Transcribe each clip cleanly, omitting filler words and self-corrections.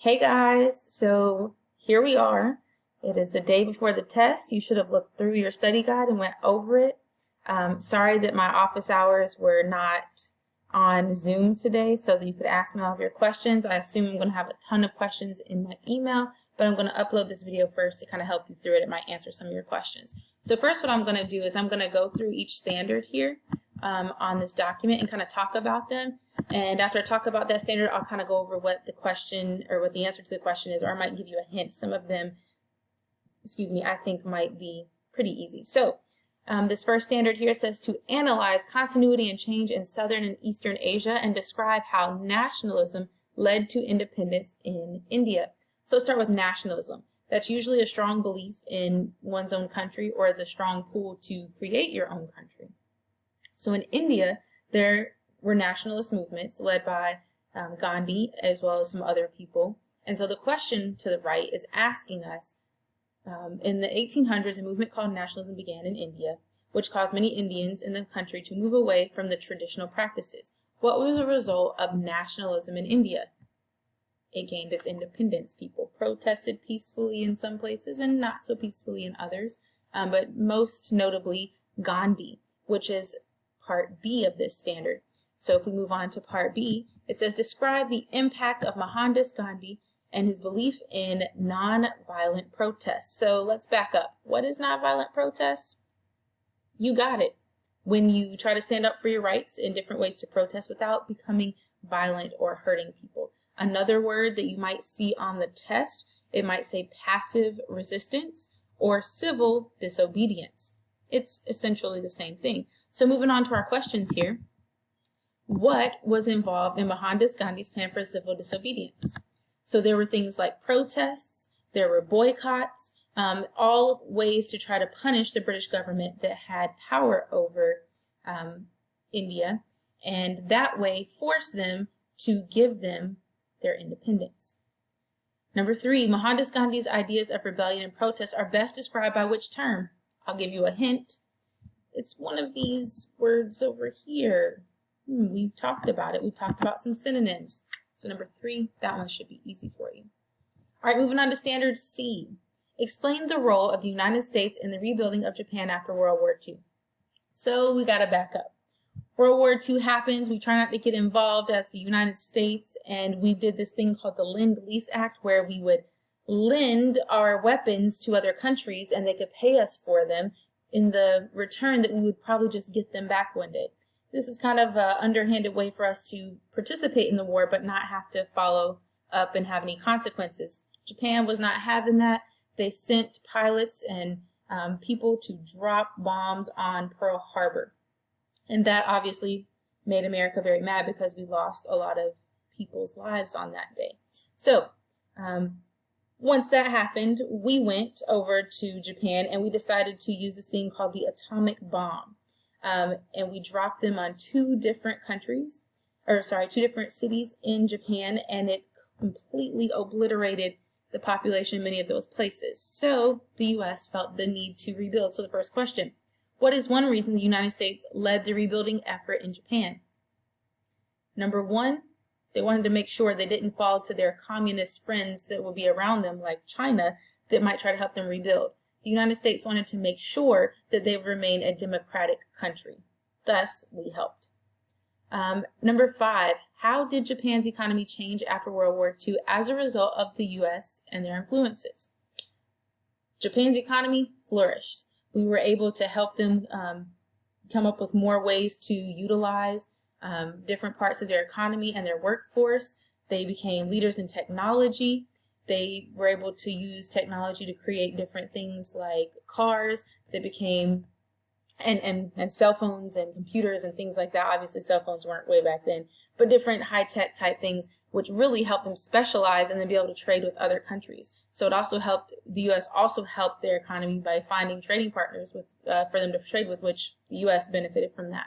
Hey guys, so here we are. It is the day before the test. You should have looked through your study guide and went over it. Sorry that my office hours were not on Zoom today so that you could ask me all of your questions. I assume I'm going to have a ton of questions in my email, but I'm going to upload this video first to kind of help you through it. It might answer some of your questions. So first what I'm going to do is I'm going to go through each standard here on this document and kind of talk about them. And after I talk about that standard, I'll kind of go over what the question or what the answer to the question is, or I might give you a hint. Some of them, I think might be pretty easy. So this first standard here says to analyze continuity and change in Southern and Eastern Asia and describe how nationalism led to independence in India. So let's start with nationalism. That's usually a strong belief in one's own country or the strong pull to create your own country. So in India, there were nationalist movements led by Gandhi as well as some other people. And so the question to the right is asking us, in the 1800s, a movement called nationalism began in India, which caused many Indians in the country to move away from the traditional practices. What was a result of nationalism in India? It gained its independence. People protested peacefully in some places and not so peacefully in others, but most notably Gandhi, which is part B of this standard. So if we move on to part B, it says describe the impact of Mohandas Gandhi and his belief in nonviolent protests. So let's back up. What is nonviolent protest? You got it. When you try to stand up for your rights in different ways to protest without becoming violent or hurting people. Another word that you might see on the test, it might say passive resistance or civil disobedience. It's essentially the same thing. So moving on to our questions here. What was involved in Mohandas Gandhi's plan for civil disobedience? So there were things like protests, there were boycotts, all ways to try to punish the British government that had power over India, and that way force them to give them their independence. Number 3, Mohandas Gandhi's ideas of rebellion and protest are best described by which term? I'll give you a hint. It's one of these words over here. We talked about it. We talked about some synonyms. So number 3, that one should be easy for you. All right, moving on to standard C. Explain the role of the United States in the rebuilding of Japan after World War II. So we got to back up. World War II happens. We try not to get involved as the United States, and we did this thing called the Lend-Lease Act, where we would lend our weapons to other countries and they could pay us for them in the return that we would probably just get them back one day. This was kind of an underhanded way for us to participate in the war but not have to follow up and have any consequences. Japan was not having that. They sent pilots and people to drop bombs on Pearl Harbor. And that obviously made America very mad because we lost a lot of people's lives on that day. So once that happened, we went over to Japan and we decided to use this thing called the atomic bomb. And we dropped them on 2 different cities in Japan, and it completely obliterated the population in many of those places. So the U.S. felt the need to rebuild. So the first question, what is one reason the United States led the rebuilding effort in Japan? Number 1, they wanted to make sure they didn't fall to their communist friends that would be around them, like China, that might try to help them rebuild. The United States wanted to make sure that they would remain a democratic country. Thus, we helped. Number 5, how did Japan's economy change after World War II as a result of the U.S. and their influences? Japan's economy flourished. We were able to help them come up with more ways to utilize different parts of their economy and their workforce. They became leaders in technology. They were able to use technology to create different things like cars that became, and cell phones and computers and things like that. Obviously, cell phones weren't way back then, but different high-tech type things, which really helped them specialize and then be able to trade with other countries. So it also helped, the U.S. also helped their economy by finding trading partners with, for them to trade with, which the U.S. benefited from that.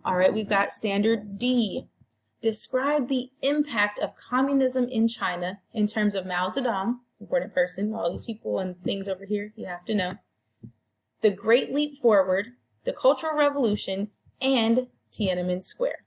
All right, we've got standard D. Describe the impact of communism in China in terms of Mao Zedong, important person, all these people and things over here you have to know, the Great Leap Forward, the Cultural Revolution, and Tiananmen Square.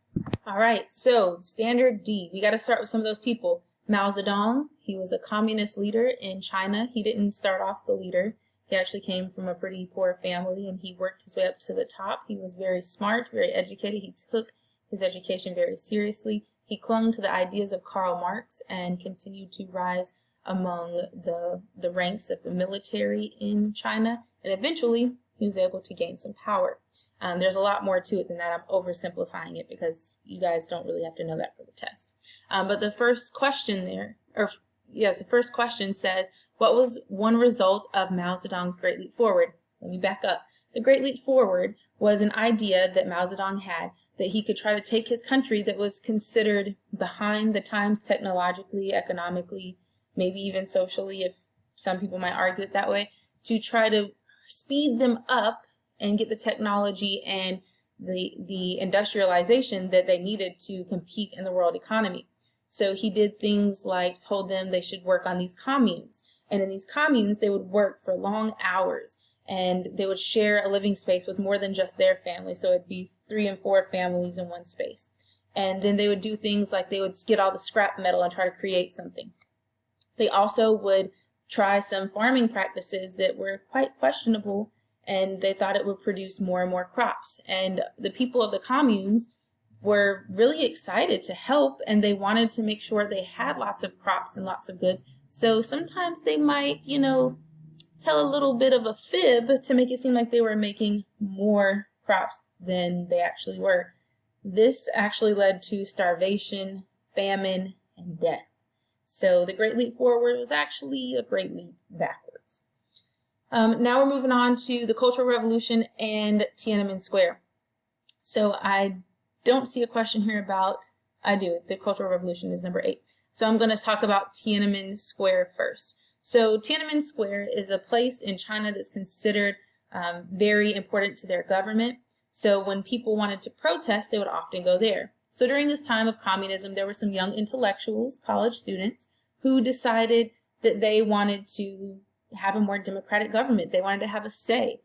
All right, so standard D, we got to start with some of those people. Mao Zedong, he was a communist leader in China. He didn't start off the leader. He actually came from a pretty poor family, and he worked his way up to the top. He was very smart, very educated. He took his education very seriously. He clung to the ideas of Karl Marx and continued to rise among the ranks of the military in China. And eventually, he was able to gain some power. There's a lot more to it than that. I'm oversimplifying it because you guys don't really have to know that for the test. But the first question the first question says, what was one result of Mao Zedong's Great Leap Forward? Let me back up. The Great Leap Forward was an idea that Mao Zedong had that he could try to take his country that was considered behind the times technologically, economically, maybe even socially, if some people might argue it that way, to try to speed them up and get the technology and the industrialization that they needed to compete in the world economy. So he did things like told them they should work on these communes. And in these communes, they would work for long hours, and they would share a living space with more than just their family. So it'd be 3 and 4 families in one space. And then they would do things like they would get all the scrap metal and try to create something. They also would try some farming practices that were quite questionable, and they thought it would produce more and more crops. And the people of the communes were really excited to help, and they wanted to make sure they had lots of crops and lots of goods. So sometimes they might, tell a little bit of a fib to make it seem like they were making more crops than they actually were. This actually led to starvation, famine, and death. So the Great Leap Forward was actually a great leap backwards. Now we're moving on to the Cultural Revolution and Tiananmen Square. So I don't see a question here about, I do, the Cultural Revolution is number 8. So I'm going to talk about Tiananmen Square first. So Tiananmen Square is a place in China that's considered very important to their government. So when people wanted to protest, they would often go there. So during this time of communism, there were some young intellectuals, college students, who decided that they wanted to have a more democratic government. They wanted to have a say.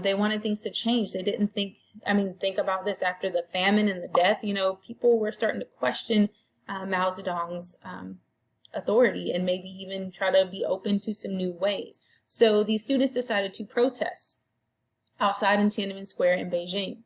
They wanted things to change. They didn't think about this after the famine and the death. People were starting to question Mao Zedong's authority and maybe even try to be open to some new ways. So these students decided to protest outside in Tiananmen Square in Beijing.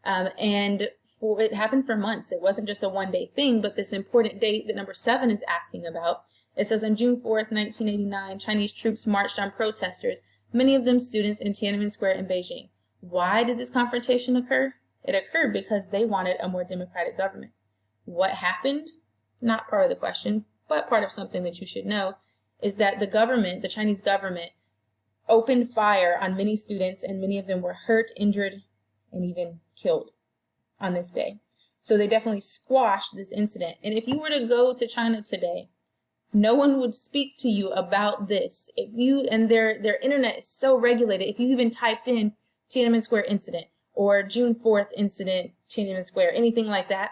It happened for months. It wasn't just a one-day thing, but this important date that number 7 is asking about. It says on June 4th, 1989, Chinese troops marched on protesters, many of them students in Tiananmen Square in Beijing. Why did this confrontation occur? It occurred because they wanted a more democratic government. What happened? Not part of the question, but part of something that you should know is that the Chinese government, opened fire on many students, and many of them were hurt, injured, and even killed on this day. So they definitely squashed this incident. And if you were to go to China today, no one would speak to you about this. And their internet is so regulated. If you even typed in Tiananmen Square incident or June 4th incident, Tiananmen Square, anything like that,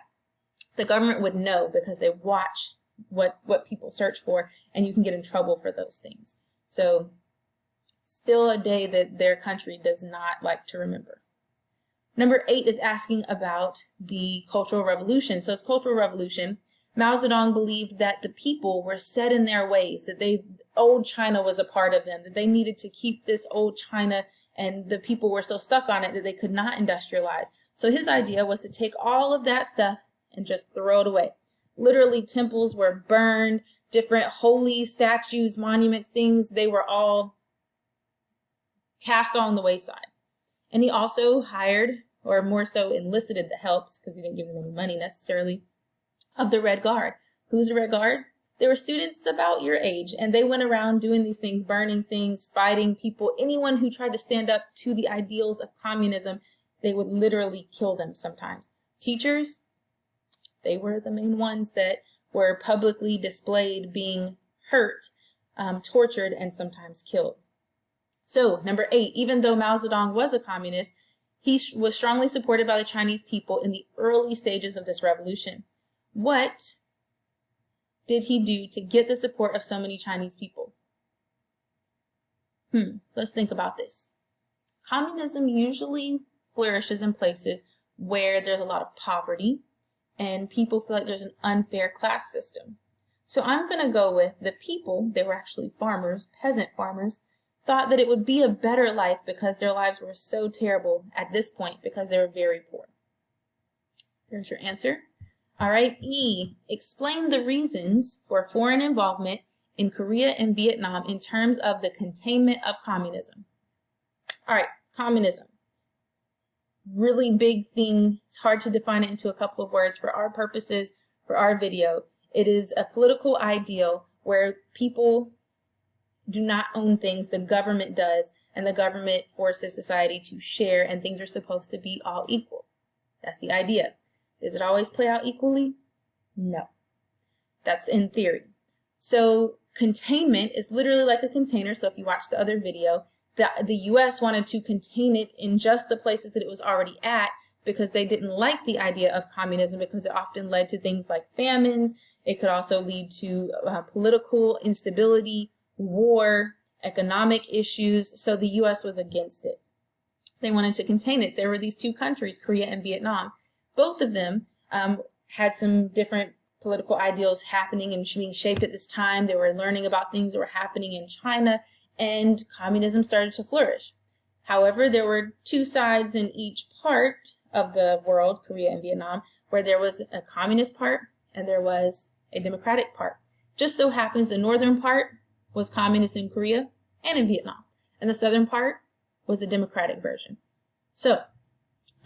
the government would know because they watch what people search for, and you can get in trouble for those things. So still a day that their country does not like to remember. Number 8 is asking about the Cultural Revolution. So it's Cultural Revolution. Mao Zedong believed that the people were set in their ways, that old China was a part of them, that they needed to keep this old China, and the people were so stuck on it that they could not industrialize. So his idea was to take all of that stuff and just throw it away. Literally, temples were burned, different holy statues, monuments, things, they were all cast on the wayside. And he also hired, or more so enlisted the helps, because he didn't give them any money necessarily, of the Red Guard. Who's the Red Guard? They were students about your age, and they went around doing these things, burning things, fighting people. Anyone who tried to stand up to the ideals of communism, they would literally kill them sometimes. Teachers, they were the main ones that were publicly displayed being hurt, tortured, and sometimes killed. So, number 8, even though Mao Zedong was a communist, he was strongly supported by the Chinese people in the early stages of this revolution. What did he do to get the support of so many Chinese people? Let's think about this. Communism usually flourishes in places where there's a lot of poverty and people feel like there's an unfair class system. So I'm going to go with the people, they were actually farmers, peasant farmers, thought that it would be a better life because their lives were so terrible at this point because they were very poor. There's your answer. All right, E, explain the reasons for foreign involvement in Korea and Vietnam in terms of the containment of communism. All right, communism. Really big thing. It's hard to define it into a couple of words for our purposes, for our video. It is a political ideal where people do not own things, the government does, and the government forces society to share, and things are supposed to be all equal. That's the idea. Does it always play out equally? No. That's in theory. So containment is literally like a container. So if you watch the other video, the U.S. wanted to contain it in just the places that it was already at because they didn't like the idea of communism because it often led to things like famines. It could also lead to political instability, war, economic issues. So the U.S. was against it. They wanted to contain it. There were these two countries, Korea and Vietnam. Both of them had some different political ideals happening and being shaped at this time. They were learning about things that were happening in China, and communism started to flourish. However, there were two sides in each part of the world, Korea and Vietnam, where there was a communist part and there was a democratic part. Just so happens the northern part was communist in Korea and in Vietnam, and the southern part was a democratic version. So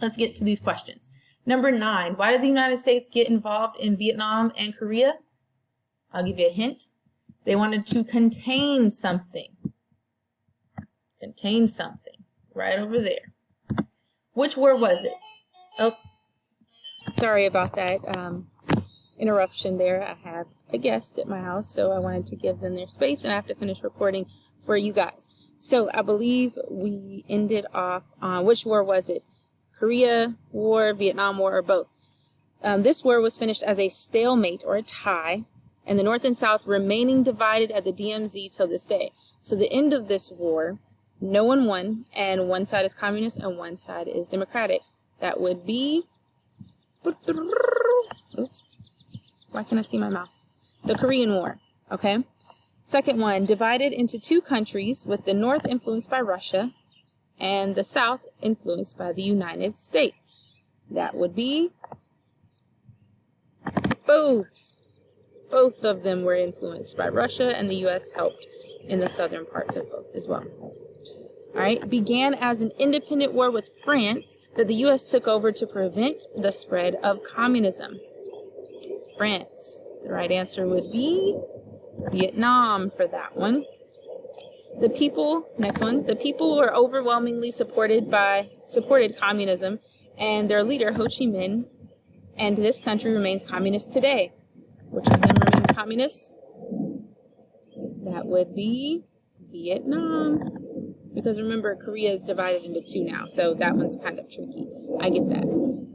let's get to these questions. Number 9, why did the United States get involved in Vietnam and Korea? I'll give you a hint. They wanted to contain something. Contain something. Right over there. Which war was it? Oh, sorry about that interruption there. I have a guest at my house, so I wanted to give them their space, and I have to finish recording for you guys. So I believe we ended off on, which war was it? Korea War, Vietnam War, or both. This war was finished as a stalemate or a tie, and the North and South remaining divided at the DMZ till this day. So the end of this war, no one won, and one side is communist and one side is democratic. That would be, oops, why can't I see my mouse? The Korean War, okay? Second one, divided into two countries with the North influenced by Russia and the South influenced by the United States. That would be both. Both of them were influenced by Russia, and the U.S. helped in the southern parts of both as well. All right, began as an independent war with France that the U.S. took over to prevent the spread of communism. France. The right answer would be Vietnam for that one. The people, next one, the people were overwhelmingly supported communism and their leader, Ho Chi Minh, and this country remains communist today. Which of them remains communist? That would be Vietnam. Because remember, Korea is divided into two now, so that one's kind of tricky. I get that.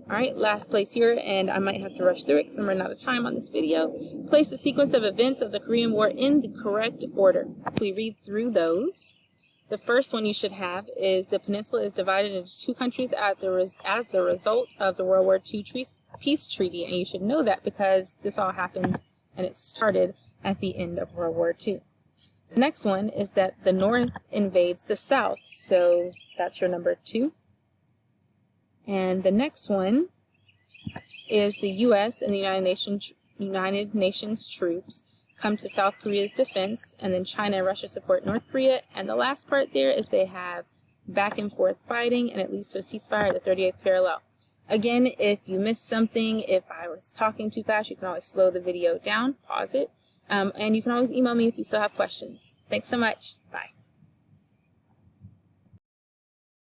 All right, last place here, and I might have to rush through it because I'm running out of time on this video. Place the sequence of events of the Korean War in the correct order. If we read through those, the first one you should have is the peninsula is divided into two countries as the result of the World War II peace treaty, and you should know that because this all happened and it started at the end of World War II. The next one is that the North invades the South, so that's your number 2. And the next one is the U.S. and the United Nations troops come to South Korea's defense, and then China and Russia support North Korea. And the last part there is they have back and forth fighting, and it leads to a ceasefire at the 38th parallel. Again, if you missed something, if I was talking too fast, you can always slow the video down, pause it, and you can always email me if you still have questions. Thanks so much. Bye.